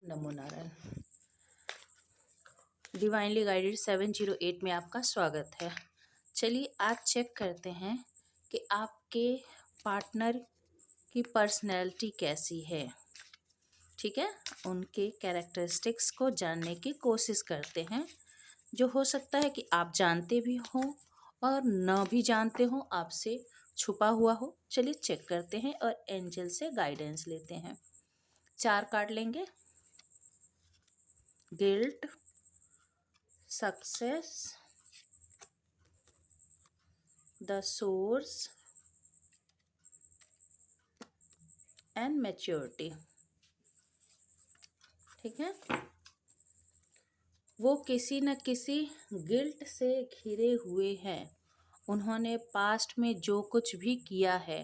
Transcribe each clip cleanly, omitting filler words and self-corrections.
नमो Narayan. Divinely guided 708 में आपका स्वागत है। चलिए आज चेक करते हैं कि आपके पार्टनर की पर्सनैलिटी कैसी है। ठीक है, उनके कैरेक्टरिस्टिक्स को जानने की कोशिश करते हैं, जो हो सकता है कि आप जानते भी हो और न भी जानते हो, आपसे छुपा हुआ हो। चलिए चेक करते हैं और एंजल से गाइडेंस लेते हैं। 4 कार्ड लेंगे। Guilt, success, the source and maturity. ठीक है, वो किसी न किसी गिल्ट से घिरे हुए हैं। उन्होंने पास्ट में जो कुछ भी किया है,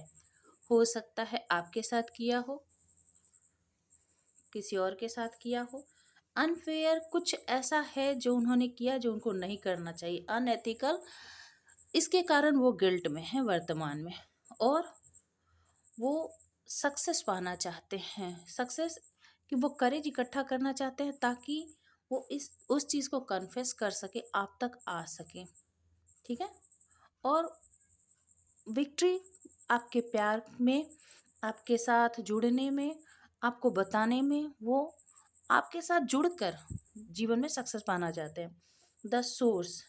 हो सकता है आपके साथ किया हो, किसी और के साथ किया हो। अनफेयर कुछ ऐसा है जो उन्होंने किया जो उनको नहीं करना चाहिए, अनएथिकल। इसके कारण वो गिल्ट में है वर्तमान में, और वो सक्सेस पाना चाहते हैं। सक्सेस कि वो करेज इकट्ठा करना चाहते हैं ताकि वो उस चीज़ को कन्फेस कर सके, आप तक आ सके। ठीक है, और विक्ट्री आपके प्यार में, आपके साथ जुड़ने में, आपको बताने में, वो आपके साथ जुड़कर जीवन में सक्सेस पाना चाहते हैं। द सोर्स,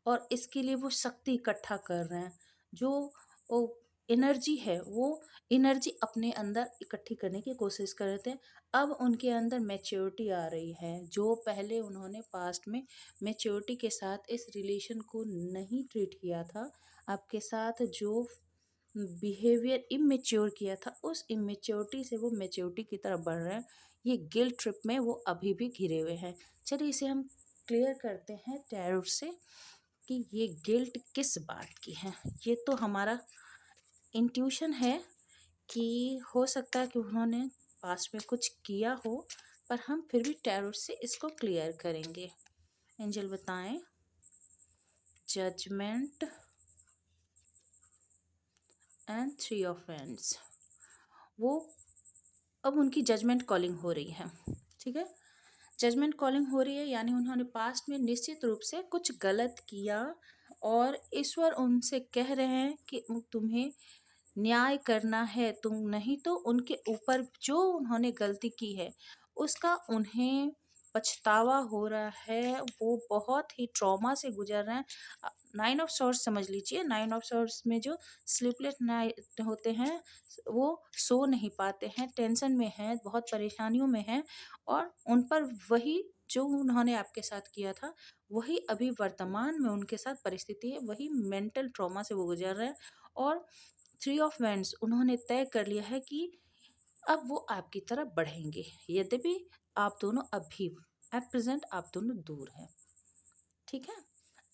और इसके लिए वो शक्ति इकट्ठा कर रहे हैं। जो वो एनर्जी है, वो एनर्जी अपने अंदर इकट्ठी करने की कोशिश कर रहे थे। अब उनके अंदर मैच्योरिटी आ रही है। जो पहले उन्होंने पास्ट में मैच्योरिटी के साथ इस रिलेशन को नहीं ट्रीट किया था, आपके साथ जो बिहेवियर इमेच्योर किया था, उस इमेच्योरिटी से वो मैच्योरिटी की तरफ बढ़ रहे हैं। ये गिल्ट ट्रिप में वो अभी भी घिरे हुए हैं। चलिए इसे हम क्लियर करते हैं टैरोट से कि ये गिल्ट किस बात की है। ये तो हमारा इंट्यूशन है कि हो सकता है कि उन्होंने पास्ट में कुछ किया हो, पर हम फिर भी टैरोट से इसको क्लियर करेंगे। एंजल बताएं। Judgement and 3 of wands. वो अब उनकी जजमेंट कॉलिंग हो रही है। ठीक है, जजमेंट कॉलिंग हो रही है, यानी उन्होंने पास्ट में निश्चित रूप से कुछ गलत किया और ईश्वर उनसे कह रहे हैं कि तुम्हें न्याय करना है। तुम नहीं तो उनके ऊपर जो उन्होंने गलती की है उसका उन्हें पछतावा हो रहा है। वो बहुत ही ट्रॉमा से गुजर रहे हैं। 9 ऑफ सॉर्ड्स समझ लीजिए। 9 ऑफ सॉर्ड्स में जो स्लीपलेस नाइट होते हैं, वो सो नहीं पाते हैं, टेंशन में हैं, बहुत परेशानियों में हैं, और उन पर वही जो उन्होंने आपके साथ किया था वही अभी वर्तमान में उनके साथ परिस्थिति है। वही मेंटल ट्रॉमा से वो गुजर रहे हैं। और 3 ऑफ वैंड्स, उन्होंने तय कर लिया है कि अब वो आपकी तरफ बढ़ेंगे, यद्यपि आप दोनों अभी एट प्रेजेंट आप दोनों दूर हैं। ठीक है,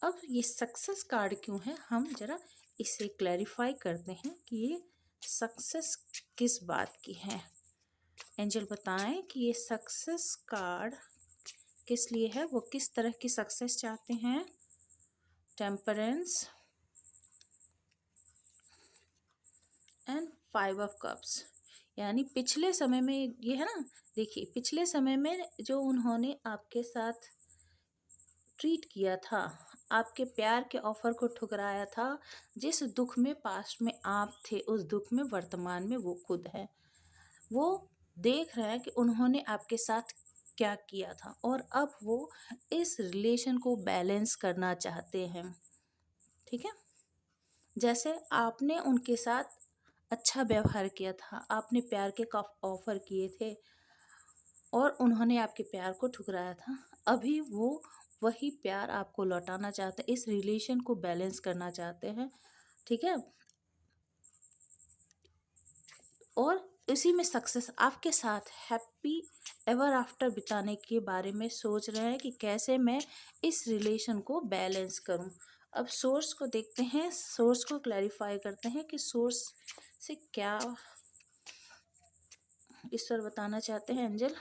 अब ये सक्सेस कार्ड क्यों है, हम जरा इसे क्लैरिफाई करते हैं कि ये सक्सेस किस बात की है। एंजल बताएं कि ये सक्सेस कार्ड किस लिए है, वो किस तरह की सक्सेस चाहते हैं। टेम्परेंस एंड 5 ऑफ कप्स, यानी पिछले समय में ये है ना। देखिए, पिछले समय में जो उन्होंने आपके साथ ट्रीट किया था, आपके प्यार के ऑफर को ठुकराया था, जिस दुख में पास्ट में आप थे, उस दुख में वर्तमान में वो खुद है। वो देख रहे हैं कि उन्होंने आपके साथ क्या किया था, और अब वो इस रिलेशन को बैलेंस करना चाहते हैं। ठीक है, जैसे आपने उनके साथ अच्छा व्यवहार किया था, आपने प्यार के ऑफर किए थे और उन्होंने आपके प्यार को ठुकराया था, अभी वो वही प्यार आपको लौटाना चाहते हैं, इस रिलेशन को बैलेंस करना चाहते हैं। ठीक है, और इसी में सक्सेस आपके साथ हैप्पी एवर आफ्टर बिताने के बारे में सोच रहे हैं कि कैसे मैं इस रिलेशन को बैलेंस करूं। अब सोर्स को देखते हैं, सोर्स को क्लैरिफाई करते हैं कि सोर्स से क्या ईश्वर बताना चाहते हैं। Angel,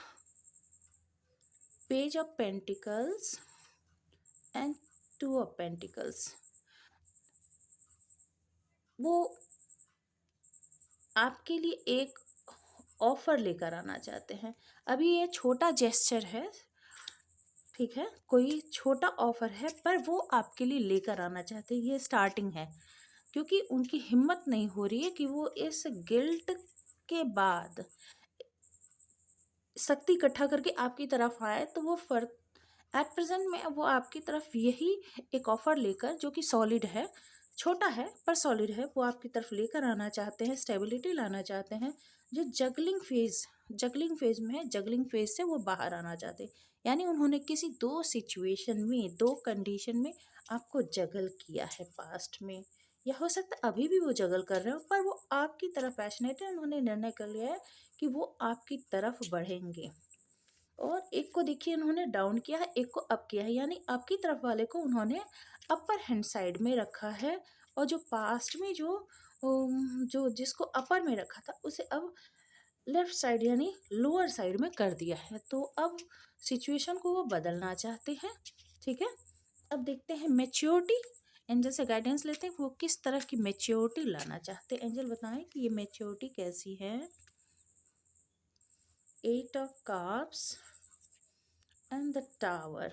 page of pentacles and 2 of pentacles. वो आपके लिए एक ऑफर लेकर आना चाहते हैं। अभी ये छोटा जेस्चर है, ठीक है, कोई छोटा ऑफर है, पर वो आपके लिए लेकर आना चाहते हैं। ये स्टार्टिंग है, क्योंकि उनकी हिम्मत नहीं हो रही है कि वो इस गिल्ट के बाद शक्ति इकट्ठा करके आपकी तरफ आए। तो वो फर्क एट प्रेजेंट में वो आपकी तरफ यही एक ऑफर लेकर, जो कि सॉलिड है, छोटा है पर सॉलिड है, वो आपकी तरफ लेकर आना चाहते हैं, स्टेबिलिटी लाना चाहते हैं। जो जगलिंग फेज में है, जगलिंग फेज से वो बाहर आना चाहते हैं। यानी उन्होंने किसी दो सिचुएशन में, दो कंडीशन में आपको जगल किया है पास्ट में, या हो सकता है अभी भी वो जगल कर रहे हो, पर वो आपकी तरफ पैशनेट है। उन्होंने निर्णय कर लिया है कि वो आपकी तरफ बढ़ेंगे। और एक को देखिए उन्होंने डाउन किया है, एक को अप किया है, यानी आपकी तरफ वाले को उन्होंने अपर हैंड साइड में रखा है, और जो पास्ट में जो जिसको अपर में रखा था उसे अब लेफ्ट साइड यानी लोअर साइड में कर दिया है। तो अब सिचुएशन को वो बदलना चाहते हैं, ठीक है। अब देखते हैं मैच्योरिटी, एंजल से गाइडेंस लेते हैं, वो किस तरह की मैच्योरिटी लाना चाहते हैं। एंजल बताएं कि ये मैच्योरिटी कैसी है। 8 of cups and the tower.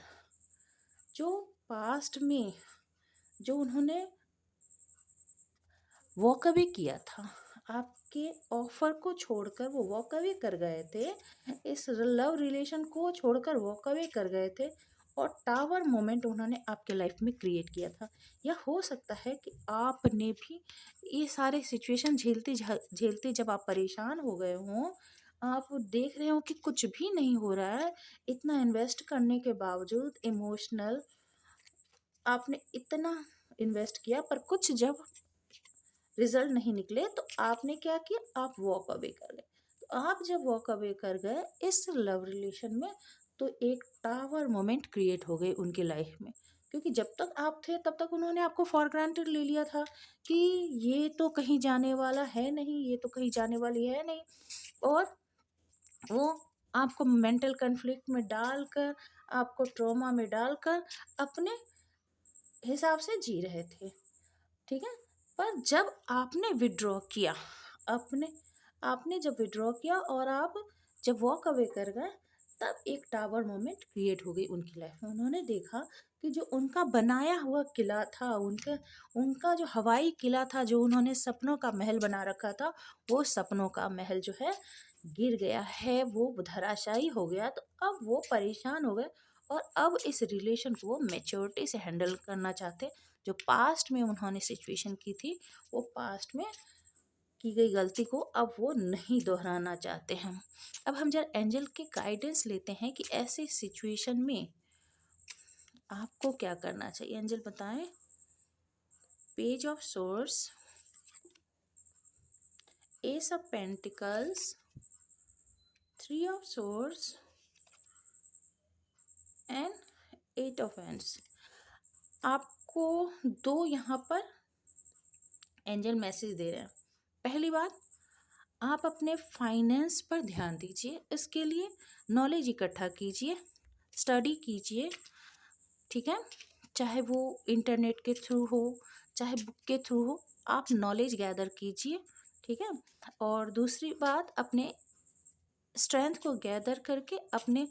जो पास्ट में जो उन्होंने वॉक अवे किया था, आपके ऑफर को छोड़कर वो वॉक अवे कर गए थे, इस लव रिलेशन को छोड़कर वॉक अवे कर गए थे, और टावर मोमेंट उन्होंने आपके लाइफ में क्रिएट किया था। या हो सकता है कि आपने भी ये सारे सिचुएशन झेलते जब आप परेशान हो गए हों, आप देख रहे हो कि कुछ भी नहीं हो रहा है, इतना इन्वेस्ट करने के बावजूद इमोशनल आपने इतना इन्वेस्ट किया, पर कुछ जब रिजल्ट नहीं निकले तो आपने क्या किया, आप वॉक अवे कर गए। तो आप जब वॉक अवे कर गए इस लव रिलेशन में, तो एक टावर मोमेंट क्रिएट हो गई उनके लाइफ में। क्योंकि जब तक आप थे तब तक उन्होंने आपको फॉर ग्रांटेड ले लिया था कि ये तो कहीं जाने वाला है नहीं, ये तो कहीं जाने वाली है नहीं, और वो आपको मेंटल कन्फ्लिक्ट में डालकर, आपको ट्रॉमा में डालकर अपने हिसाब से जी रहे थे, ठीक है। पर जब आपने विड्रॉ किया, अपने आपने जब विड्रॉ किया और आप जब वॉक अवे कर गए, तब एक टावर मोमेंट क्रिएट हो गई उनकी लाइफ में। उन्होंने देखा कि जो उनका बनाया हुआ किला था, उनका जो हवाई किला था, जो उन्होंने सपनों का महल बना रखा था, वो सपनों का महल जो है गिर गया है, वो धराशायी हो गया। तो अब वो परेशान हो गए, और अब इस रिलेशन को वो मैच्योरिटी से हैंडल करना चाहते। जो पास्ट में उन्होंने सिचुएशन की थी, वो पास्ट में की गई गलती को अब वो नहीं दोहराना चाहते हैं। अब हम जरा एंजल के गाइडेंस लेते हैं कि ऐसे सिचुएशन में आपको क्या करना चाहिए। एंजल बताएं। Page of source, S of pentacles, 3 of source and 8 of hands. आपको दो यहाँ पर एंजल मैसेज दे रहे हैं। पहली बात, आप अपने फाइनेंस पर ध्यान दीजिए, इसके लिए नॉलेज इकट्ठा कीजिए, स्टडी कीजिए, ठीक है। चाहे वो इंटरनेट के थ्रू हो, चाहे बुक के थ्रू हो, आप नॉलेज गैदर कीजिए, ठीक है। और दूसरी बात, अपने स्ट्रेंथ को गैदर करके अपने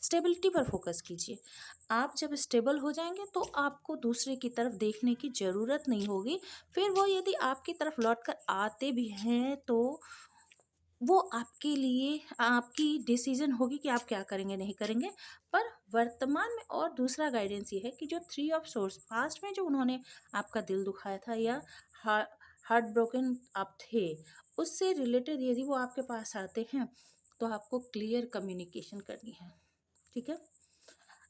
स्टेबिलिटी पर फोकस कीजिए। आप जब स्टेबल हो जाएंगे तो आपको दूसरे की तरफ देखने की ज़रूरत नहीं होगी। फिर वो यदि आपकी तरफ लौट कर आते भी हैं तो वो आपके लिए आपकी डिसीजन होगी कि आप क्या करेंगे नहीं करेंगे। पर वर्तमान में और दूसरा गाइडेंस ये है कि जो 3 ऑफ सोर्स पास्ट में जो उन्होंने आपका दिल दुखाया था, या हार्ट ब्रोकन आप थे, उससे रिलेटेड यदि वो आपके पास आते हैं तो आपको क्लियर कम्युनिकेशन करनी है, ठीक है।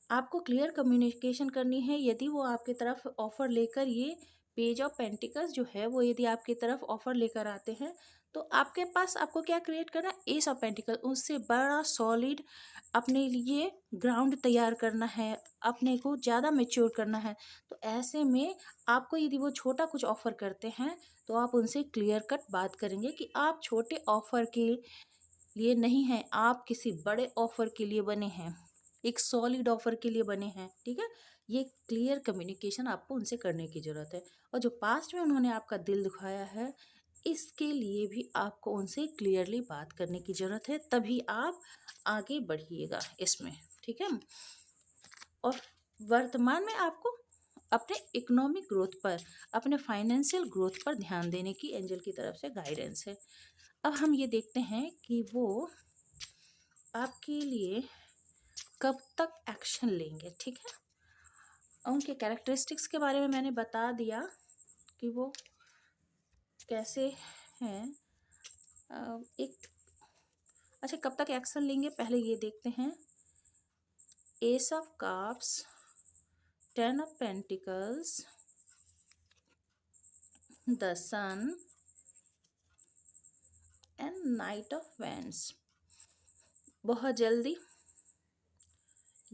आपको क्लियर कम्युनिकेशन करनी है। यदि वो आपकी तरफ ऑफ़र लेकर, ये पेज ऑफ पेंटिकल्स जो है वो यदि आपकी तरफ ऑफ़र लेकर आते हैं, तो आपके पास आपको क्या क्रिएट करना है, एस ऑफ पेंटिकल, उससे बड़ा सॉलिड अपने लिए ग्राउंड तैयार करना है, अपने को ज़्यादा मैच्योर करना है। तो ऐसे में आपको यदि वो छोटा कुछ ऑफ़र करते हैं तो आप उनसे क्लियर कट बात करेंगे कि आप छोटे ऑफ़र के लिए नहीं हैं, आप किसी बड़े ऑफ़र के लिए बने हैं, एक सॉलिड ऑफर के लिए बने हैं, ठीक है। ये क्लियर कम्युनिकेशन आपको उनसे करने की ज़रूरत है। और जो पास्ट में उन्होंने आपका दिल दुखाया है, इसके लिए भी आपको उनसे क्लियरली बात करने की ज़रूरत है, तभी आप आगे बढ़िएगा इसमें, ठीक है। और वर्तमान में आपको अपने इकोनॉमिक ग्रोथ पर, अपने फाइनेंशियल ग्रोथ पर ध्यान देने की एंजल की तरफ से गाइडेंस है। अब हम ये देखते हैं कि वो आपके लिए कब तक एक्शन लेंगे, ठीक है। उनके कैरेक्टरिस्टिक्स के बारे में मैंने बता दिया कि वो कैसे हैं। एक अच्छा, कब तक एक्शन लेंगे पहले ये देखते हैं। Ace of cups, 10 of pentacles, the sun and knight of wands. बहुत जल्दी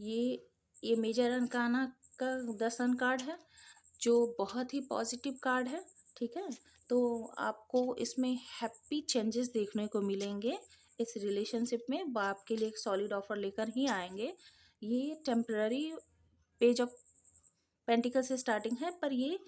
ये मेजर अनकाना का 10 कार्ड है, जो बहुत ही पॉजिटिव कार्ड है, ठीक है। तो आपको इसमें हैप्पी चेंजेस देखने को मिलेंगे इस रिलेशनशिप में। वो आपके लिए एक सॉलिड ऑफर लेकर ही आएंगे। ये टेम्पररी पेज ऑफ पेंटिकल से स्टार्टिंग है, पर ये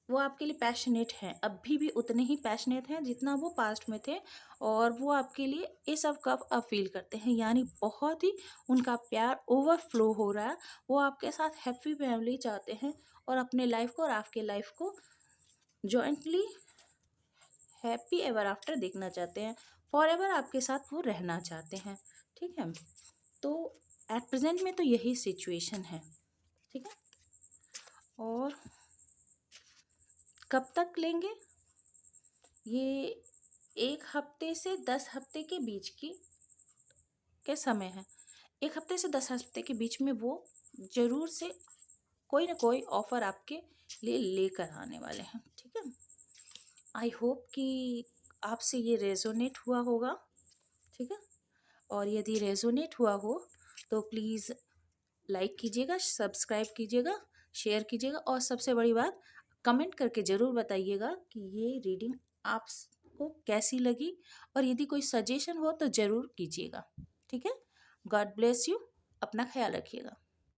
वो आपके लिए पैशनेट हैं, अभी भी उतने ही पैशनेट हैं जितना वो पास्ट में थे। और वो आपके लिए ये सब कब अब फील करते हैं, यानी बहुत ही उनका प्यार ओवरफ्लो हो रहा है। वो आपके साथ हैप्पी फैमिली चाहते हैं और अपने लाइफ को और आपके लाइफ को जॉइंटली हैप्पी एवर आफ्टर देखना चाहते हैं। फॉर एवर आपके साथ वो रहना चाहते हैं, ठीक है। तो एट प्रेजेंट में तो यही सिचुएशन है, ठीक है। और कब तक लेंगे, ये 1 हफ्ते से 10 हफ्ते के बीच के समय है। 1 हफ्ते से 10 हफ्ते के बीच में वो जरूर से कोई ना कोई ऑफर आपके लिए लेकर आने वाले हैं, ठीक है। आई होप कि आपसे ये रेजोनेट हुआ होगा, ठीक है। और यदि रेजोनेट हुआ हो तो प्लीज़ लाइक कीजिएगा, सब्सक्राइब कीजिएगा, शेयर कीजिएगा, और सबसे बड़ी बात, कमेंट करके ज़रूर बताइएगा कि ये रीडिंग आपको कैसी लगी। और यदि कोई सजेशन हो तो ज़रूर कीजिएगा, ठीक है। गॉड ब्लेस यू, अपना ख्याल रखिएगा।